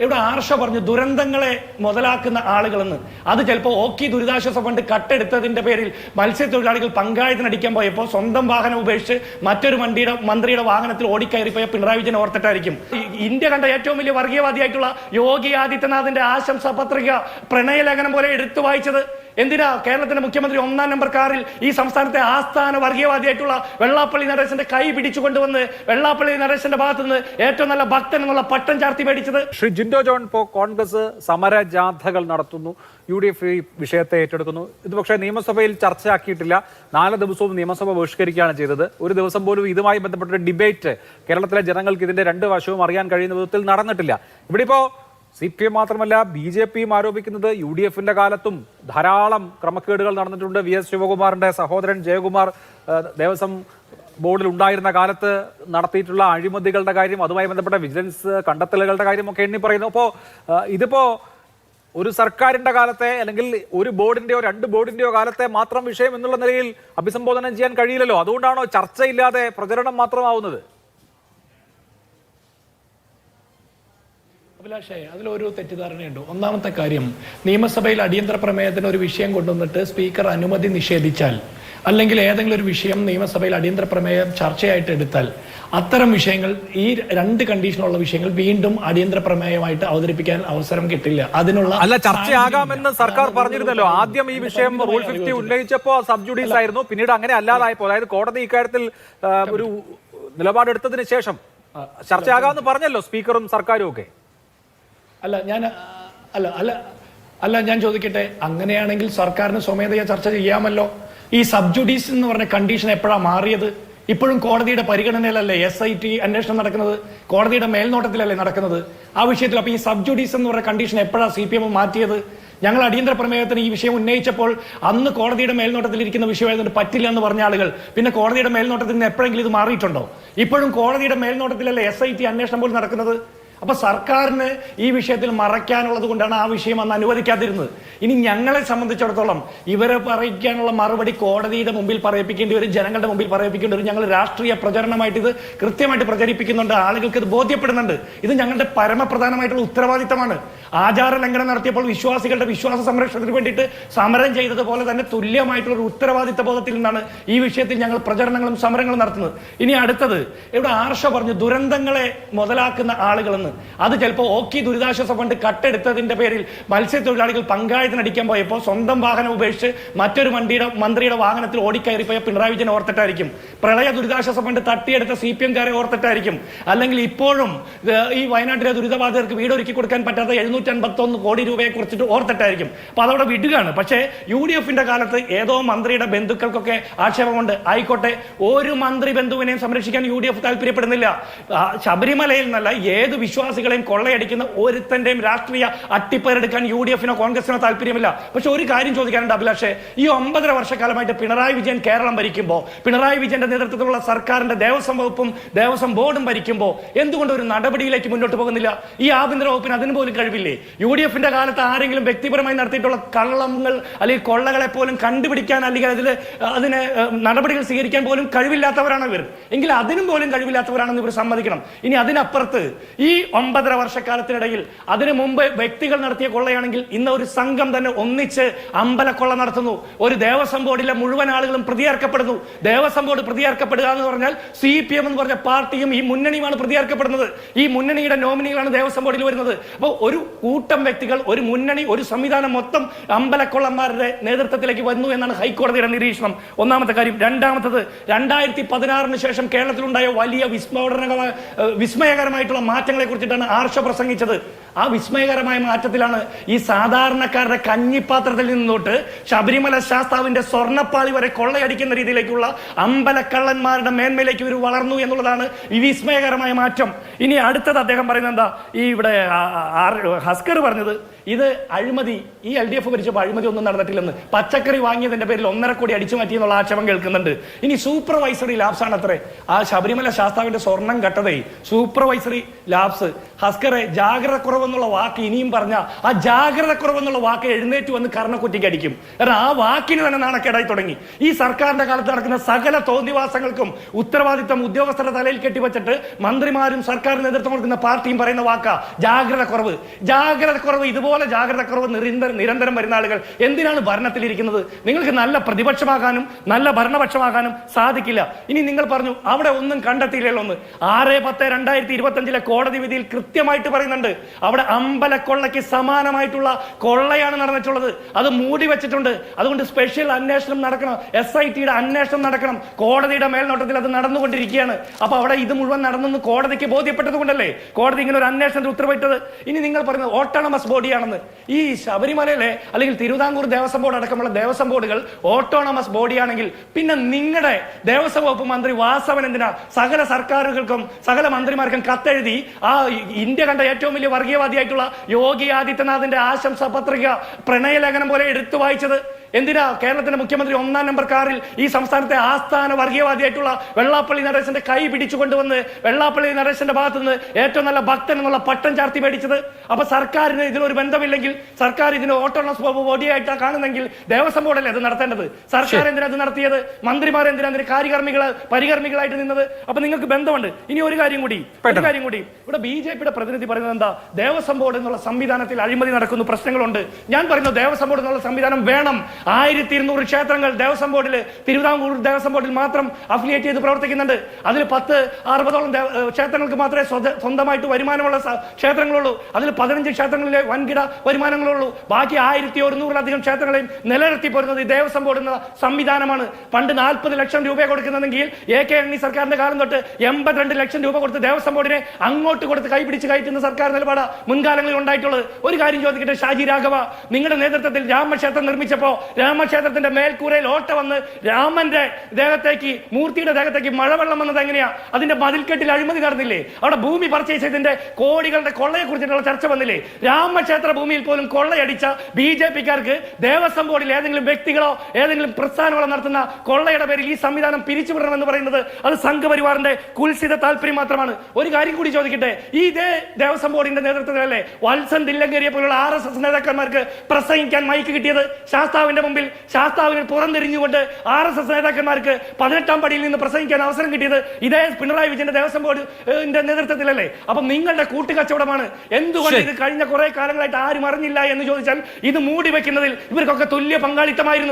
ഇവിടെ ആർഷ പറഞ്ഞു ദുരന്തങ്ങളെ മുതലാക്കുന്ന ആളുകളെന്ന്. അത് ചിലപ്പോൾ ഓക്കി ദുരിതാശ്വാസ ഫണ്ട് കട്ടെടുത്തതിന്റെ പേരിൽ മത്സ്യത്തൊഴിലാളികൾ പങ്കാളിത്തനടിക്കാൻ പോയപ്പോൾ സ്വന്തം വാഹനം ഉപേക്ഷിച്ച് മറ്റൊരു മന്ത്രിയുടെ വാഹനത്തിൽ ഓടിക്കയറിപ്പോയ പിണറായി വിജയൻ ഓർത്തിട്ടായിരിക്കും. ഇന്ത്യ കണ്ട ഏറ്റവും വലിയ വർഗീയവാദിയായിട്ടുള്ള യോഗി ആദിത്യനാഥിന്റെ ആശംസാ പത്രിക പ്രണയലേഖനം പോലെ എടുത്തു വായിച്ചത് എന്തിനാ? കേരളത്തിന്റെ മുഖ്യമന്ത്രി 1-ാം നമ്പർ കാറിൽ ഈ സംസ്ഥാനത്തെ ആസ്ഥാന വർഗീയവാദിയായിട്ടുള്ള വെള്ളാപ്പള്ളി നടേശന്റെ കൈ പിടിച്ചുകൊണ്ടുവന്ന് വെള്ളാപ്പള്ളി നടേശന്റെ ഭാഗത്ത് നിന്ന് ഏറ്റവും നല്ല ഭക്തൻ എന്നുള്ള പട്ടം ചാർത്തി മേടിച്ചത്. ശ്രീ ജിൻഡോ ജോൺ, ഇപ്പോൾ കോൺഗ്രസ് സമരജാഥകൾ നടത്തുന്നു, UDF ഈ വിഷയത്തെ ഏറ്റെടുക്കുന്നു. ഇത് പക്ഷേ നിയമസഭയിൽ ചർച്ചയാക്കിയിട്ടില്ല. 4 ദിവസവും നിയമസഭ ബഹിഷ്കരിക്കുകയാണ് ചെയ്തത്. ഒരു ദിവസം പോലും ഇതുമായി ബന്ധപ്പെട്ട ഡിബേറ്റ് കേരളത്തിലെ ജനങ്ങൾക്ക് ഇതിന്റെ 2 വശവും അറിയാൻ കഴിയുന്ന വിധത്തിൽ നടന്നിട്ടില്ല. ഇവിടെ ഇപ്പോൾ CPM മാത്രമല്ല BJPയും ആരോപിക്കുന്നത് UDFന്റെ കാലത്തും ധാരാളം ക്രമക്കേടുകൾ നടന്നിട്ടുണ്ട്. VS ശിവകുമാറിന്റെ സഹോദരൻ ജയകുമാർ ദേവസ്വം ബോർഡിൽ ഉണ്ടായിരുന്ന കാലത്ത് നടത്തിയിട്ടുള്ള അഴിമതികളുടെ കാര്യം, അതുമായി ബന്ധപ്പെട്ട വിജിലൻസ് കണ്ടെത്തലുകളുടെ കാര്യമൊക്കെ എണ്ണി പറയുന്നു. അപ്പോൾ ഇതിപ്പോ ഒരു സർക്കാരിന്റെ കാലത്തെ അല്ലെങ്കിൽ ഒരു ബോർഡിന്റെയോ 2 ബോർഡിന്റെയോ കാലത്തെ മാത്രം വിഷയം എന്നുള്ള നിലയിൽ അഭിസംബോധന ചെയ്യാൻ കഴിയില്ലല്ലോ. അതുകൊണ്ടാണോ ചർച്ചയില്ലാതെ പ്രചരണം മാത്രമാവുന്നത്? അഭിലാഷേ, അതിലൊരു തെറ്റിദ്ധാരണയുണ്ട്. ഒന്നാമത്തെ കാര്യം, നിയമസഭയിൽ അടിയന്തര പ്രമേയത്തിന് ഒരു വിഷയം കൊണ്ടുവന്നിട്ട് സ്പീക്കർ അനുമതി നിഷേധിച്ചാൽ, അല്ലെങ്കിൽ ഏതെങ്കിലും ഒരു വിഷയം നിയമസഭയിൽ അടിയന്തര പ്രമേയം ചർച്ചയായിട്ട് എടുത്താൽ, അത്തരം വിഷയങ്ങൾ, ഈ 2 കണ്ടീഷനുള്ള വിഷയങ്ങൾ വീണ്ടും അടിയന്തര പ്രമേയമായിട്ട് അവതരിപ്പിക്കാൻ അവസരം കിട്ടില്ല. അതിനുള്ള അല്ല, ചർച്ചയാകാമെന്ന് സർക്കാർ പറഞ്ഞിരുന്നല്ലോ. ആദ്യം ഈ വിഷയം റൂൾ 50 ഉന്നയിച്ചപ്പോൾ സബ് ജുഡീസ് ആയിരുന്നു, പിന്നീട് അങ്ങനെ അല്ലാതായപ്പോൾ, അതായത് കോടതി ഇക്കാര്യത്തിൽ ഒരു നിലപാടെടുത്തതിന് ശേഷം ചർച്ചയാകാമെന്ന് പറഞ്ഞല്ലോ സ്പീക്കറും സർക്കാരും ഒക്കെ. ഞാൻ ചോദിക്കട്ടെ, അങ്ങനെയാണെങ്കിൽ സർക്കാരിന് സ്വമേധയാ ചർച്ച ചെയ്യാമല്ലോ. ഈ സബ് ജുഡീസ് എന്ന് പറഞ്ഞ കണ്ടീഷൻ എപ്പോഴാണ് മാറിയത്? ഇപ്പോഴും കോടതിയുടെ പരിഗണനയിലല്ലേ SIT അന്വേഷണം നടക്കുന്നത്? കോടതിയുടെ മേൽനോട്ടത്തിലല്ലേ നടക്കുന്നത് ആ വിഷയത്തിൽ? അപ്പൊ ഈ സബ് ജുഡീസ് എന്ന് പറഞ്ഞ കണ്ടീഷൻ എപ്പോഴാണ് CPM മാറ്റിയത്? ഞങ്ങൾ അടിയന്തര പ്രമേയത്തിന് ഈ വിഷയം ഉന്നയിച്ചപ്പോൾ അന്ന് കോടതിയുടെ മേൽനോട്ടത്തിൽ ഇരിക്കുന്ന വിഷയമായതുകൊണ്ട് പറ്റില്ല എന്ന് പറഞ്ഞ ആളുകൾ പിന്നെ കോടതിയുടെ മേൽനോട്ടത്തിൽ നിന്ന് എപ്പോഴെങ്കിലും ഇത് മാറിയിട്ടുണ്ടോ? ഇപ്പോഴും കോടതിയുടെ മേൽനോട്ടത്തിലല്ലേ SIT അന്വേഷണം പോലും നടക്കുന്നത്. അപ്പൊ സർക്കാരിന് ഈ വിഷയത്തിൽ മറയ്ക്കാനുള്ളത് കൊണ്ടാണ് ആ വിഷയം അന്ന് അനുവദിക്കാതിരുന്നത്. ഇനി ഞങ്ങളെ സംബന്ധിച്ചിടത്തോളം ഇവരെ പറയിക്കാനുള്ള മറുപടി കോടതിയുടെ മുമ്പിൽ പറയിപ്പിക്കേണ്ടി വരും, ജനങ്ങളുടെ മുമ്പിൽ പറയിപ്പിക്കേണ്ടി വരും. ഞങ്ങൾ രാഷ്ട്രീയ പ്രചരണമായിട്ട് ഇത് കൃത്യമായിട്ട് പ്രചരിപ്പിക്കുന്നുണ്ട്, ആളുകൾക്ക് ഇത് ബോധ്യപ്പെടുന്നുണ്ട്. ഇത് ഞങ്ങളുടെ പരമപ്രധാനമായിട്ടുള്ള ഉത്തരവാദിത്തമാണ്. ആചാര ലംഘനം നടത്തിയപ്പോൾ വിശ്വാസികളുടെ വിശ്വാസ സംരക്ഷണത്തിന് വേണ്ടിയിട്ട് സമരം ചെയ്തതുപോലെ തന്നെ തുല്യമായിട്ടുള്ള ഒരു ഉത്തരവാദിത്ത ബോധത്തിൽ നിന്നാണ് ഈ വിഷയത്തിൽ ഞങ്ങൾ പ്രചരണങ്ങളും സമരങ്ങളും നടത്തുന്നത്. ഇനി അടുത്തത്, ഇവിടെ ആർഷ പറഞ്ഞു ദുരന്തങ്ങളെ മുതലാക്കുന്ന ആളുകളെന്ന്. അത് ചിലപ്പോൾ ഓക്കി ദുരിതാശ്വാസ ഫണ്ട് കട്ടെടുത്തതിന്റെ പേരിൽ മത്സ്യത്തൊഴിലാളികൾ പങ്കാളിത്തനടിക്കാൻ പോയപ്പോൾ സ്വന്തം വാഹനം ഉപേക്ഷിച്ച് മറ്റൊരു മന്ത്രിയുടെ വാഹനത്തിൽ ഓടിക്കയറിപ്പോയ പിണറായി വിജയൻ ഓർത്തിട്ടായിരിക്കും. പ്രളയ ദുരിതാശ്വാസ ഫണ്ട് തട്ടിയെടുത്ത CPM-കാരെ ഓർത്തിട്ടായിരിക്കും. അല്ലെങ്കിൽ ഇപ്പോഴും ഈ വയനാട്ടിലെ ദുരിതബാധിതർക്ക് വീടൊരുക്കി കൊടുക്കാൻ പറ്റാത്ത 751 കോടി രൂപയെ കുറിച്ചിട്ട് ഓർത്തിട്ടായിരിക്കും. അപ്പൊ അതവിടെ വിടുകയാണ്. പക്ഷേ UDF-ന്റെ കാലത്ത് ഏതോ മന്ത്രിയുടെ ബന്ധുക്കൾക്കൊക്കെ ആക്ഷേപമുണ്ട്. ആയിക്കോട്ടെ, ഒരു മന്ത്രി ബന്ധുവിനെയും സംരക്ഷിക്കാൻ UDF താല്പര്യപ്പെടുന്നില്ല. ശബരിമലയിൽ നിന്നല്ല, ഏത് വിശ്വാസികളെയും കൊള്ളയടിക്കുന്ന ഒരുത്തന്റെയും രാഷ്ട്രീയ അട്ടിപ്പേരെടുക്കാൻ UDF-നോ കോൺഗ്രസിനോ താല്പര്യമില്ല. പക്ഷെ ഒരു കാര്യം ചോദിക്കാനുണ്ട് അഭിലാഷേ, ഈ 9.5 വർഷക്കാലമായിട്ട് പിണറായി വിജയൻ കേരളം ഭരിക്കുമ്പോൾ, പിണറായി വിജയന്റെ നേതൃത്വത്തിലുള്ള സർക്കാരിന്റെ ദേവസ്വം വകുപ്പും ദേവസ്വം ബോർഡും ഭരിക്കുമ്പോൾ എന്തുകൊണ്ട് ഒരു നടപടിയിലേക്ക് മുന്നോട്ട് പോകുന്നില്ല? ഈ ആഭ്യന്തര വകുപ്പിന് അതിന് പോലും കഴിവില്ലേ? UDF-ന്റെ കാലത്ത് ആരെങ്കിലും വ്യക്തിപരമായി നടത്തിയിട്ടുള്ള കള്ളങ്ങൾ അല്ലെങ്കിൽ കൊള്ളകളെ പോലും കണ്ടുപിടിക്കാൻ അല്ലെങ്കിൽ അതിന് നടപടികൾ സ്വീകരിക്കാൻ പോലും കഴിവില്ലാത്തവരാണ് ഇവർ. എങ്കിൽ അതിനും പോലും കഴിവില്ലാത്തവരാണെന്ന് ഇവർ സമ്മതിക്കണം. ഇനി അതിനപ്പുറത്ത് ഈ 9.5 വർഷക്കാലത്തിനിടയിൽ അതിനു മുമ്പ് വ്യക്തികൾ നടത്തിയ കൊള്ളയാണെങ്കിൽ ഇന്ന് ഒരു സംഘം തന്നെ ഒന്നിച്ച് അമ്പലക്കൊള്ള നടത്തുന്നു. ഒരു ദേവസ്വം ബോർഡിലെ മുഴുവൻ ആളുകളും പ്രതിയേർക്കപ്പെടുന്നു. ദേവസ്വം ബോർഡ് പ്രതിയേർക്കപ്പെടുക എന്ന് പറഞ്ഞാൽ CPM എന്ന് പറഞ്ഞ പാർട്ടിയും ഈ മുന്നണിയുമാണ് പ്രതിയേർക്കപ്പെടുന്നത്. ഈ മുന്നണിയുടെ നോമിനികളാണ് ദേവസ്വം ബോർഡിൽ വരുന്നത്. അപ്പോൾ ഒരു കൂട്ടം വ്യക്തികൾ, ഒരു മുന്നണി, ഒരു സംവിധാനം മൊത്തം അമ്പലക്കൊള്ളന്മാരുടെ നേതൃത്വത്തിലേക്ക് വന്നു എന്നാണ് ഹൈക്കോടതിയുടെ നിരീക്ഷണം. ഒന്നാമത്തെ കാര്യം. രണ്ടാമത്തത്, 2016 ശേഷം കേരളത്തിലുണ്ടായ വലിയ വിസ്മയകരമായിട്ടുള്ള മാറ്റങ്ങളെ കുറിച്ചിട്ടാണ് ആർഷ പ്രസംഗിച്ചത്. ആ വിസ്മയകരമായ മാറ്റത്തിലാണ് ഈ സാധാരണക്കാരുടെ കഞ്ഞിപ്പാത്രത്തിൽ നിന്നോട്ട് ശബരിമല ശാസ്താവിന്റെ സ്വർണ്ണപ്പാളി വരെ കൊള്ളയടിക്കുന്ന രീതിയിലേക്കുള്ള അമ്പലക്കള്ളന്മാരുടെ മേന്മയിലേക്ക് ഇവർ വളർന്നു എന്നുള്ളതാണ് ഈ വിസ്മയകരമായ മാറ്റം. ഇനി അടുത്തത് അദ്ദേഹം പറയുന്നത് എന്താ? ഈ ഇവിടെ ഹസ്കർ പറഞ്ഞത് ഇത് അഴിമതി, ഈ LDF ഭരിച്ചപ്പോൾ അഴിമതി ഒന്നും നടന്നിട്ടില്ലെന്ന്. പച്ചക്കറി വാങ്ങിയതിന്റെ പേരിൽ 1.5 കോടി അടിച്ചു മാറ്റി എന്നുള്ള ആക്ഷേപം കേൾക്കുന്നുണ്ട്. ഇനി സൂപ്പർവൈസറി ലാബ്സ് ആണ് അത്രേ. ആ ശബരിമല ശാസ്താവിന്റെ സ്വർണം കട്ടതേ സൂപ്പർവൈസറി ലാബ്സ് മാസ്. ഹസ്കറെ, ജാഗ്രത കുറവെന്നുള്ള വാക്ക് ഇനിയും പറഞ്ഞ ആ ജാഗ്രത കുറവെന്നുള്ള വാക്ക് എഴുന്നേറ്റ് വന്ന് കർണക്കുറ്റിക്ക് അടിക്കും. കാരണം ആ വാക്കിന് തന്നെ നാണക്കേടായി തുടങ്ങി. ഈ സർക്കാരിന്റെ കാലത്ത് നടക്കുന്ന സകല തോന്നിവാസങ്ങൾക്കും ഉത്തരവാദിത്തം ഉദ്യോഗസ്ഥരുടെ തലയിൽ കെട്ടിവെച്ചിട്ട് മന്ത്രിമാരും സർക്കാർ നേതൃത്വം കൊടുക്കുന്ന പാർട്ടിയും പറയുന്ന വാക്കാ ജാഗ്രത കുറവ്. ജാഗ്രത കുറവ്, ഇതുപോലെ ജാഗ്രത കുറവ് നിരന്തരം വരുന്ന ആളുകൾ എന്തിനാണ് ഭരണത്തിലിരിക്കുന്നത്? നിങ്ങൾക്ക് നല്ല പ്രതിപക്ഷമാകാനും നല്ല ഭരണപക്ഷമാകാനും സാധിക്കില്ല. ഇനി നിങ്ങൾ പറഞ്ഞു അവിടെ ഒന്നും കണ്ടെത്തിയില്ലല്ലോ എന്ന്. 6/10/2025 കോടതി വിധിയിൽ കൃത്യമായിട്ട് പറയുന്നുണ്ട്, അവിടെ അമ്പലക്കൊള്ളയ്ക്ക് സമാനമായിട്ടുള്ള കൊള്ളയാണ് നടന്നിട്ടുള്ളത്. അത് മൂടി വെച്ചിട്ടുണ്ട്. അതുകൊണ്ട് സ്പെഷ്യൽ അന്വേഷണം നടക്കണം, SITയുടെ അന്വേഷണം നടക്കണം. കോടതിയുടെ മേൽനോട്ടത്തിൽ അത് നടന്നുകൊണ്ടിരിക്കുകയാണ്. അപ്പൊ അവിടെ ഇത് മുഴുവൻ നടന്നെന്ന് കോടതിക്ക് ബോധ്യപ്പെട്ടത് കൊണ്ടല്ലേ കോടതി ഇങ്ങനെ ഒരു അന്വേഷണത്തിന് ഉത്തരവിട്ടത്. ഇനി നിങ്ങൾ പറയുന്നത് ഓട്ടോണമസ് ബോഡിയാണെന്ന്. ഈ ശബരിമലയിലെ അല്ലെങ്കിൽ തിരുവിതാംകൂർ ദേവസ്വം ബോർഡ് അടക്കമുള്ള ദേവസ്വം ബോർഡുകൾ ഓട്ടോണമസ് ബോഡിയാണെങ്കിൽ പിന്നെ നിങ്ങളുടെ ദേവസ്വം വകുപ്പ് മന്ത്രി വാസവൻ എന്തിനാ സകല സർക്കാരുകൾക്കും സകല മന്ത്രിമാർക്കും കത്തെഴുതി ആ ഇന്ത്യ കണ്ട ഏറ്റവും വലിയ വർഗീയവാദിയായിട്ടുള്ള യോഗി ആദിത്യനാഥിന്റെ ആശംസാ പത്രിക പ്രണയലേഖനം പോലെ എടുത്തു വായിച്ചത്? എന്തിനാ കേരളത്തിന്റെ മുഖ്യമന്ത്രി 1-ാം നമ്പർ കാറിൽ ഈ സംസ്ഥാനത്തെ ആസ്ഥാന വർഗീയവാദിയായിട്ടുള്ള വെള്ളാപ്പള്ളി നടേശന്റെ കൈ പിടിച്ചുകൊണ്ടുവന്ന് വെള്ളാപ്പള്ളി നടേശന്റെ ഭാഗത്ത് നിന്ന് ഏറ്റവും നല്ല ഭക്തൻ എന്നുള്ള പട്ടം ചാർത്തി മേടിച്ചത്? അപ്പൊ സർക്കാരിന് ഇതിനൊരു ബന്ധമില്ലെങ്കിൽ, സർക്കാർ ഇതിന് ഓട്ടോണമസ് ബോഡിയായിട്ടാണ് കാണുന്നെങ്കിൽ ദേവസ്വം ബോർഡല്ലേ അത് നടത്തേണ്ടത്? സർക്കാർ എന്തിനാ അത് നടത്തിയത്? മന്ത്രിമാർ എന്തിനാ അതിന് പരികർമ്മികളായിട്ട് നിന്നത്? അപ്പൊ നിങ്ങൾക്ക് ബന്ധമുണ്ട്. ഇനി ഒരു കാര്യം കൂടി ഇവിടെ BJPയുടെ പ്രതിനിധി പറയുന്നത് എന്താ? ദേവസ്വം ബോർഡ് എന്നുള്ള സംവിധാനത്തിൽ അഴിമതി നടക്കുന്നു, പ്രശ്നങ്ങളുണ്ട്. ഞാൻ പറയുന്നു ദേവസ്വം ബോർഡ് എന്നുള്ള സംവിധാനം വേണം. 1200 ക്ഷേത്രങ്ങൾ ദേവസ്വം ബോർഡിൽ, തിരുവിതാംകൂർ ദേവസ്വം ബോർഡിൽ മാത്രം അഫിലിയേറ്റ് ചെയ്ത് പ്രവർത്തിക്കുന്നുണ്ട്. അതിൽ 10-60ഓളം ക്ഷേത്രങ്ങൾക്ക് മാത്രമേ സ്വന്തമായിട്ട് വരുമാനമുള്ള ക്ഷേത്രങ്ങളുള്ളൂ. അതിൽ 15 ക്ഷേത്രങ്ങളിലെ വൻകിട വരുമാനങ്ങളുള്ളൂ. ബാക്കി 1100-ലധികം ക്ഷേത്രങ്ങളെയും നിലനിർത്തി പോരുന്നത് ഈ ദേവസ്വം ബോർഡ് എന്ന സംവിധാനമാണ്. പണ്ട് 40 ലക്ഷം രൂപ കൊടുക്കുന്നതെങ്കിൽ AK അണ്ണി സർക്കാരിന്റെ കാലം തൊട്ട് 82 ലക്ഷം രൂപ കൊടുത്ത് ദേവസ്വം ബോർഡിനെ അങ്ങോട്ട് കൊടുത്ത് കൈപിടിച്ച് കയറ്റുന്ന സർക്കാർ നിലപാട് മുൻകാലങ്ങളിൽ ഉണ്ടായിട്ടുള്ളത്. ഒരു കാര്യം ചോദിക്കട്ടെ ഷാജി രാഘവ, നിങ്ങളുടെ നേതൃത്വത്തിൽ രാമക്ഷേത്രം നിർമ്മിച്ചപ്പോ രാമക്ഷേത്രത്തിന്റെ മേൽക്കൂരയിൽ ഓട്ട വന്ന് രാമന്റെ ദേഹത്തേക്ക്, മൂർത്തിയുടെ ദേഹത്തേക്ക് മഴവെള്ളം വന്നത് എങ്ങനെയാ? അതിന്റെ മതിൽക്കെട്ടിൽ അഴിമതി നടന്നില്ലേ? അവിടെ ഭൂമി പർച്ചേസ് ചെയ്തതിന്റെ കോടികളുടെ കൊള്ളയെ കുറിച്ചിട്ടുള്ള ചർച്ച വന്നില്ലേ? രാമക്ഷേത്ര ഭൂമിയിൽ പോലും കൊള്ളയടിച്ച BJPക്കാർക്ക് ദേവസ്വം ബോർഡിൽ ഏതെങ്കിലും വ്യക്തികളോ ഏതെങ്കിലും പ്രസ്ഥാനങ്ങളോ നടത്തുന്ന കൊള്ളയുടെ പേരിൽ ഈ സംവിധാനം പിരിച്ചുവിടണമെന്ന് പറയുന്നത് അത് സംഘപരിവാറിന്റെ കുൽസിത താല്പര്യം മാത്രമാണ്. ഒരു കാര്യം കൂടി ചോദിക്കട്ടെ, ഈ ദേവസ്വം ബോർഡിന്റെ നേതൃത്വത്തിലല്ലേ വത്സൻ തില്ലങ്കേരിയെ പോലുള്ള RSS നേതാക്കന്മാർക്ക് പ്രസംഗിക്കാൻ മൈക്ക് കിട്ടിയത്? ശാസ്താവിന്റെ മുമ്പിൽ ശാസ്താവിനെ പുറംതിരിഞ്ഞുകൊണ്ട് RSS നേതാക്കന്മാർക്ക് 18-ാം പടിയിൽ നിന്ന് പ്രസംഗിക്കാൻ അവസരം കിട്ടിയത് ഇതേ പിണറായി വിജയന്റെ ദേവസ്വം ബോർഡിന്റെ നേതൃത്വത്തിലല്ലേ? അപ്പൊ നിങ്ങളുടെ കൂട്ടുകച്ചവടമാണ്. എന്തുകൊണ്ട് ഇത് കഴിഞ്ഞ കുറെ കാലങ്ങളായിട്ട് ആരും അറിഞ്ഞില്ല എന്ന് ചോദിച്ചാൽ ഇത് മൂടി വെക്കുന്നതിൽ ഇവർക്കൊക്കെ തുല്യ പങ്കാളിത്തമായിരുന്നു.